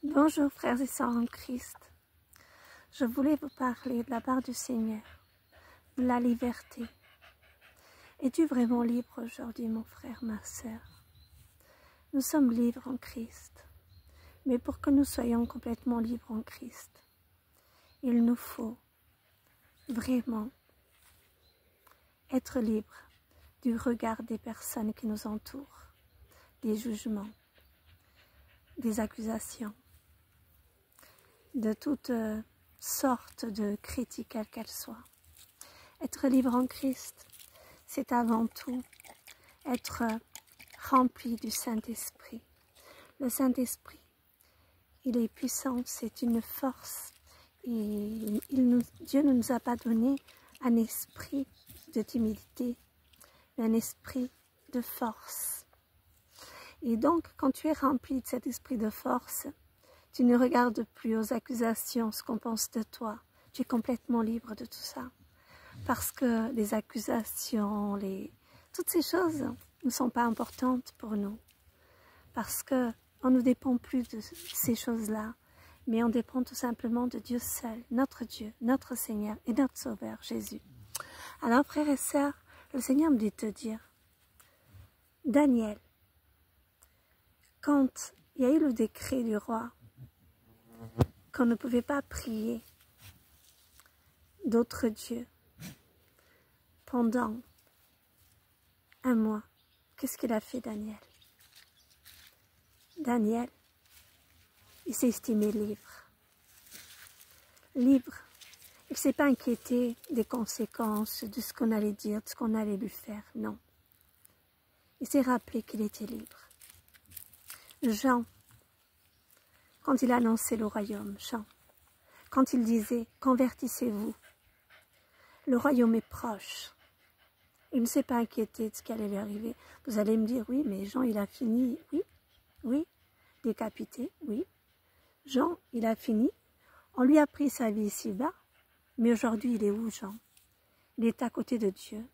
Bonjour frères et sœurs en Christ. Je voulais vous parler de la part du Seigneur, de la liberté. Es-tu vraiment libre aujourd'hui, mon frère, ma sœur? Nous sommes libres en Christ, mais pour que nous soyons complètement libres en Christ, il nous faut vraiment être libres du regard des personnes qui nous entourent, des jugements, des accusations, de toutes sortes de critiques, quelles qu'elles soient. Être libre en Christ, c'est avant tout être rempli du Saint-Esprit. Le Saint-Esprit, il est puissant, c'est une force. Et Dieu ne nous a pas donné un esprit de timidité, mais un esprit de force. Et donc, quand tu es rempli de cet esprit de force, tu ne regardes plus aux accusations, ce qu'on pense de toi. Tu es complètement libre de tout ça. Parce que les accusations, toutes ces choses ne sont pas importantes pour nous. Parce qu'on ne dépend plus de ces choses-là, mais on dépend tout simplement de Dieu seul, notre Dieu, notre Seigneur et notre Sauveur, Jésus. Alors, frères et sœurs, le Seigneur me dit de te dire, Daniel, quand il y a eu le décret du roi, qu'on ne pouvait pas prier d'autres dieux pendant un mois, qu'est-ce qu'il a fait, Daniel? Daniel, il s'est estimé libre. Libre. Il ne s'est pas inquiété des conséquences, de ce qu'on allait dire, de ce qu'on allait lui faire, non. Il s'est rappelé qu'il était libre. Jean, quand il annonçait le royaume, Jean, quand il disait « Convertissez-vous », le royaume est proche. Il ne s'est pas inquiété de ce qui allait lui arriver. Vous allez me dire « Oui, mais Jean, il a fini. » Oui, décapité, oui. Jean, il a fini. On lui a pris sa vie ici-bas. Mais aujourd'hui, il est où, Jean? Il est à côté de Dieu.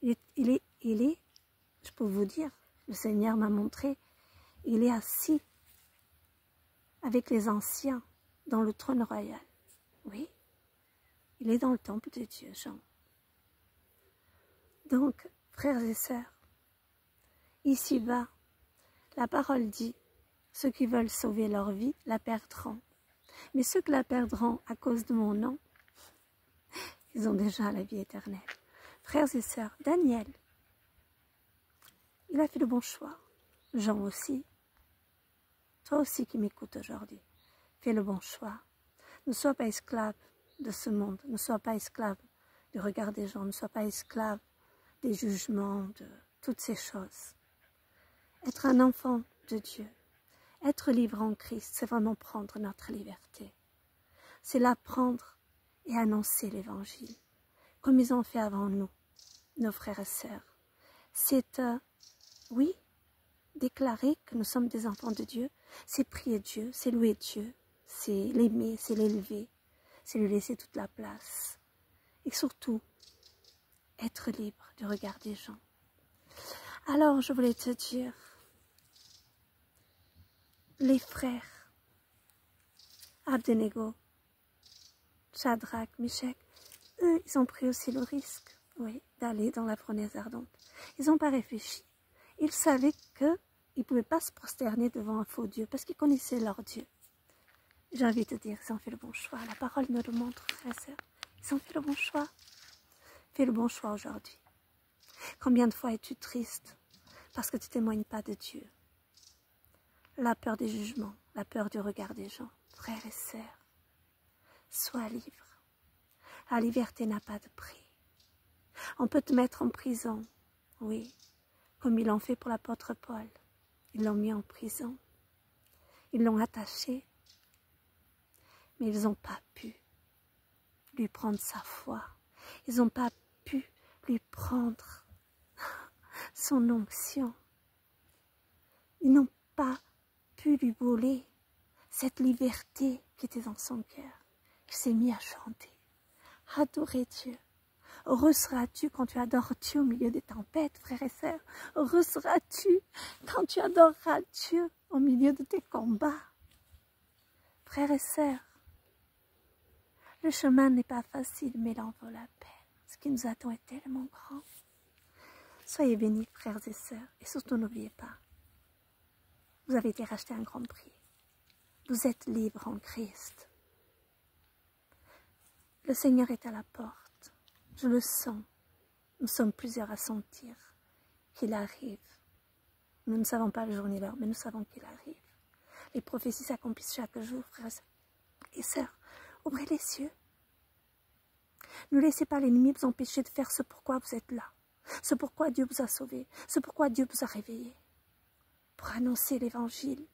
Il est, je peux vous dire, le Seigneur m'a montré, il est assis avec les anciens dans le trône royal. Oui, il est dans le temple de Dieu, Jean. Donc, frères et sœurs, ici-bas, la parole dit, ceux qui veulent sauver leur vie la perdront. Mais ceux qui la perdront à cause de mon nom, ils ont déjà la vie éternelle. Frères et sœurs, Daniel, il a fait le bon choix. Jean aussi. Toi aussi qui m'écoutes aujourd'hui, fais le bon choix. Ne sois pas esclave de ce monde. Ne sois pas esclave du regard des gens. Ne sois pas esclave des jugements, de toutes ces choses. Être un enfant de Dieu, être libre en Christ, c'est vraiment prendre notre liberté. C'est l'apprendre et annoncer l'évangile, comme ils ont fait avant nous, nos frères et sœurs. C'est, oui, déclarer que nous sommes des enfants de Dieu, c'est prier Dieu, c'est louer Dieu, c'est l'aimer, c'est l'élever, c'est lui laisser toute la place. Et surtout, être libre du regard des gens. Alors, je voulais te dire, les frères, Abednego, Shadrach, Meshach, eux, ils ont pris aussi le risque, oui, d'aller dans la fournaise ardente. Ils n'ont pas réfléchi. Ils savaient qu'ils ne pouvaient pas se prosterner devant un faux Dieu parce qu'ils connaissaient leur Dieu. J'ai envie de te dire, ils ont fait le bon choix. La parole nous le montre, frères et sœurs. Ils ont fait le bon choix. Fais le bon choix aujourd'hui. Combien de fois es-tu triste parce que tu ne témoignes pas de Dieu? La peur des jugements, la peur du regard des gens. Frères et sœurs, sois libre. La liberté n'a pas de prix. On peut te mettre en prison, oui, comme ils l'ont fait pour l'apôtre Paul. Ils l'ont mis en prison. Ils l'ont attaché. Mais ils n'ont pas pu lui prendre sa foi. Ils n'ont pas pu lui prendre son onction. Ils n'ont pas pu lui voler cette liberté qui était dans son cœur. Il s'est mis à chanter, adorer Dieu. Heureux seras-tu quand tu adores Dieu au milieu des tempêtes, frères et sœurs. Heureux seras-tu quand tu adoreras Dieu au milieu de tes combats. Frères et sœurs, le chemin n'est pas facile, mais il en vaut la peine. Ce qui nous attend est tellement grand. Soyez bénis, frères et sœurs, et surtout n'oubliez pas, vous avez été rachetés à un grand prix. Vous êtes libres en Christ. Le Seigneur est à la porte. Je le sens. Nous sommes plusieurs à sentir qu'il arrive. Nous ne savons pas le jour ni l'heure, mais nous savons qu'il arrive. Les prophéties s'accomplissent chaque jour, frères et sœurs. Ouvrez les cieux. Ne laissez pas l'ennemi vous empêcher de faire ce pourquoi vous êtes là, ce pourquoi Dieu vous a sauvé, ce pourquoi Dieu vous a réveillé, pour annoncer l'évangile,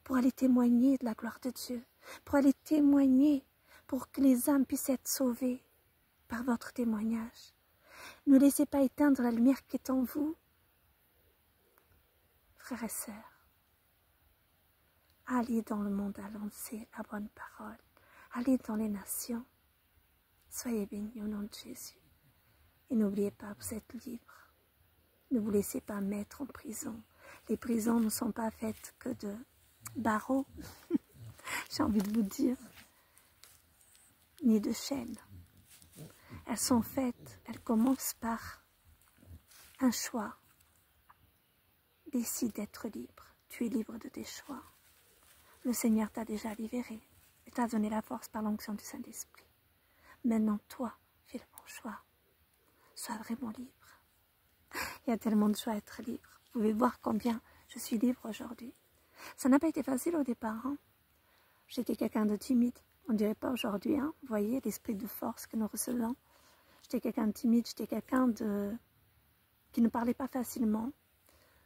pour aller témoigner de la gloire de Dieu, pour aller témoigner, pour que les âmes puissent être sauvées par votre témoignage. Ne laissez pas éteindre la lumière qui est en vous. Frères et sœurs, allez dans le monde annoncer la bonne parole. Allez dans les nations. Soyez bénis au nom de Jésus. Et n'oubliez pas, vous êtes libres. Ne vous laissez pas mettre en prison. Les prisons ne sont pas faites que de barreaux, j'ai envie de vous dire, ni de chaînes. Elles sont faites, elles commencent par un choix. Décide d'être libre. Tu es libre de tes choix. Le Seigneur t'a déjà libéré et t'a donné la force par l'onction du Saint-Esprit. Maintenant, toi, fais le bon choix. Sois vraiment libre. Il y a tellement de joie à être libre. Vous pouvez voir combien je suis libre aujourd'hui. Ça n'a pas été facile au départ. Hein. J'étais quelqu'un de timide. On ne dirait pas aujourd'hui. Hein. Vous voyez l'esprit de force que nous recevons. J'étais quelqu'un de timide. J'étais quelqu'un qui ne parlait pas facilement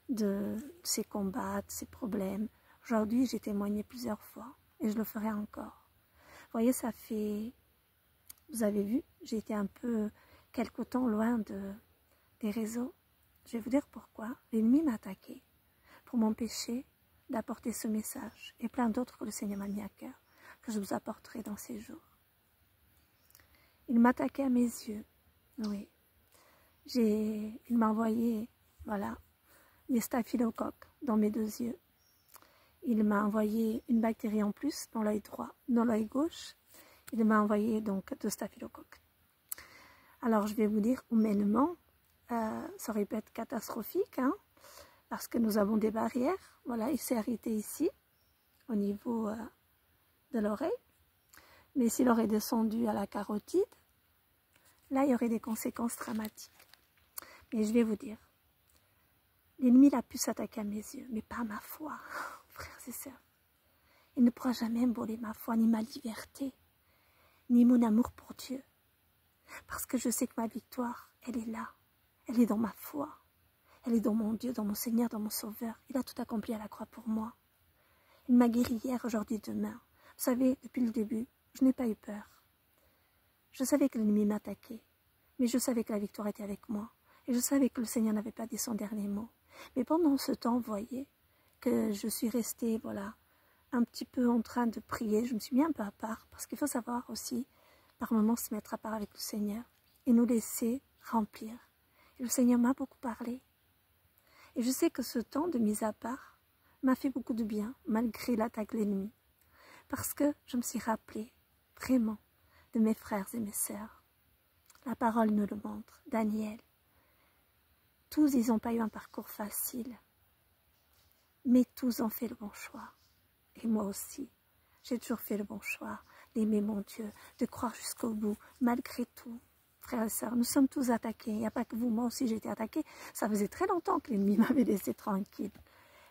de ses combats, de ses problèmes. Aujourd'hui, j'ai témoigné plusieurs fois et je le ferai encore. Vous voyez, ça fait... Vous avez vu, j'ai été un peu quelque temps loin des réseaux. Je vais vous dire pourquoi. L'ennemi m'a attaqué pour m'empêcher d'apporter ce message et plein d'autres que le Seigneur m'a mis à cœur, que je vous apporterai dans ces jours. Il m'a attaqué à mes yeux, oui. Il m'a envoyé, voilà, des staphylocoques dans mes 2 yeux. Il m'a envoyé une bactérie en plus dans l'œil droit, dans l'œil gauche. Il m'a envoyé donc 2 staphylocoques. Alors je vais vous dire humainement, ça aurait pu être catastrophique, hein, parce que nous avons des barrières. Voilà, il s'est arrêté ici, au niveau de l'oreille. Mais s'il aurait descendu à la carotide, là il y aurait des conséquences dramatiques. Mais je vais vous dire, l'ennemi a pu s'attaquer à mes yeux, mais pas à ma foi, frères et sœurs. Il ne pourra jamais voler ma foi, ni ma liberté, ni mon amour pour Dieu. Parce que je sais que ma victoire, elle est là. Elle est dans ma foi. Elle est dans mon Dieu, dans mon Seigneur, dans mon Sauveur. Il a tout accompli à la croix pour moi. Il m'a guéri hier, aujourd'hui, demain. Vous savez, depuis le début, je n'ai pas eu peur. Je savais que l'ennemi m'attaquait, mais je savais que la victoire était avec moi. Et je savais que le Seigneur n'avait pas dit son dernier mot. Mais pendant ce temps, vous voyez, que je suis restée, voilà, un petit peu en train de prier. Je me suis mis un peu à part, parce qu'il faut savoir aussi, par moments, se mettre à part avec le Seigneur et nous laisser remplir. Et le Seigneur m'a beaucoup parlé. Et je sais que ce temps de mise à part m'a fait beaucoup de bien, malgré l'attaque de l'ennemi. Parce que je me suis rappelée, vraiment, de mes frères et mes sœurs. La parole nous le montre. Daniel. Tous, ils n'ont pas eu un parcours facile. Mais tous ont fait le bon choix. Et moi aussi, j'ai toujours fait le bon choix d'aimer mon Dieu, de croire jusqu'au bout, malgré tout. Frères et sœurs, nous sommes tous attaqués. Il n'y a pas que vous, moi aussi j'ai été attaquée. Ça faisait très longtemps que l'ennemi m'avait laissé tranquille.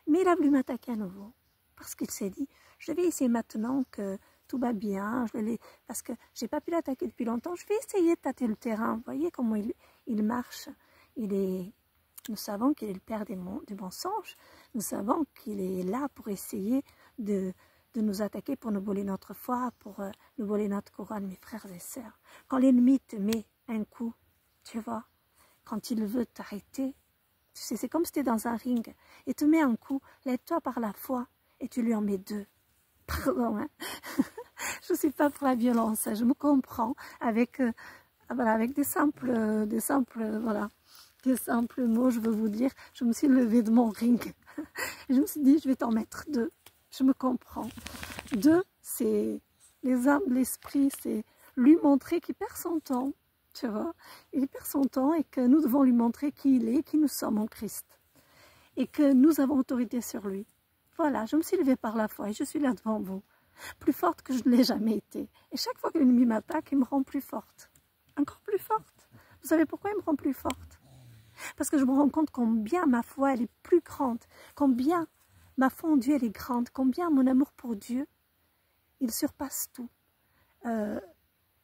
Mais il a voulu m'attaquer à nouveau. Parce qu'il s'est dit, je vais essayer maintenant que tout va bien. Parce que je n'ai pas pu l'attaquer depuis longtemps. Je vais essayer de tâter le terrain. Vous voyez comment il marche. Nous savons qu'il est le père des mensonges. Nous savons qu'il est là pour essayer de nous attaquer, pour nous voler notre foi, pour nous voler notre couronne, mes frères et sœurs. Quand l'ennemi te met un coup, tu vois, quand il veut t'arrêter, tu sais, c'est comme si tu es dans un ring, et te met un coup, lève-toi par la foi, et tu lui en mets 2. Pardon, hein. Je ne suis pas pour la violence, je me comprends, avec des simples mots, je veux vous dire, je me suis levée de mon ring. Je me suis dit, je vais t'en mettre 2. Je me comprends. 2, c'est les armes de l'esprit, c'est lui montrer qu'il perd son temps, tu vois. Il perd son temps et que nous devons lui montrer qui il est, qui nous sommes en Christ. Et que nous avons autorité sur lui. Voilà, je me suis levée par la foi et je suis là devant vous, plus forte que je ne l'ai jamais été. Et chaque fois que l'ennemi m'attaque, il me rend plus forte, encore plus forte. Vous savez pourquoi il me rend plus forte? Parce que je me rends compte combien ma foi, elle est plus grande, combien ma foi en Dieu, elle est grande, combien mon amour pour Dieu, il surpasse tout.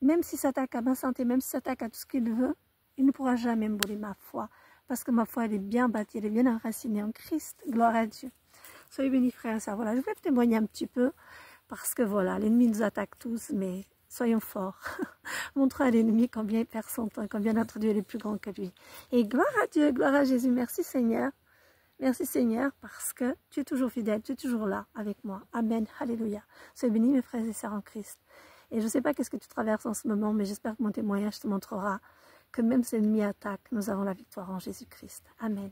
Même s'il s'attaque à ma santé, même s'il s'attaque à tout ce qu'il veut, il ne pourra jamais me voler ma foi. Parce que ma foi, elle est bien bâtie, elle est bien enracinée en Christ. Gloire à Dieu. Soyez bénis, frères et sœurs. Voilà, je voulais témoigner un petit peu. Parce que voilà, l'ennemi nous attaque tous, mais soyons forts. Montrons à l'ennemi combien il perd son temps, combien notre Dieu est plus grand que lui. Et gloire à Dieu, gloire à Jésus. Merci Seigneur. Merci Seigneur, parce que tu es toujours fidèle, tu es toujours là avec moi. Amen, alléluia. Soyez bénis, mes frères et sœurs en Christ. Et je ne sais pas qu'est-ce que tu traverses en ce moment, mais j'espère que mon témoignage te montrera que même si l'ennemi attaque, nous avons la victoire en Jésus-Christ. Amen.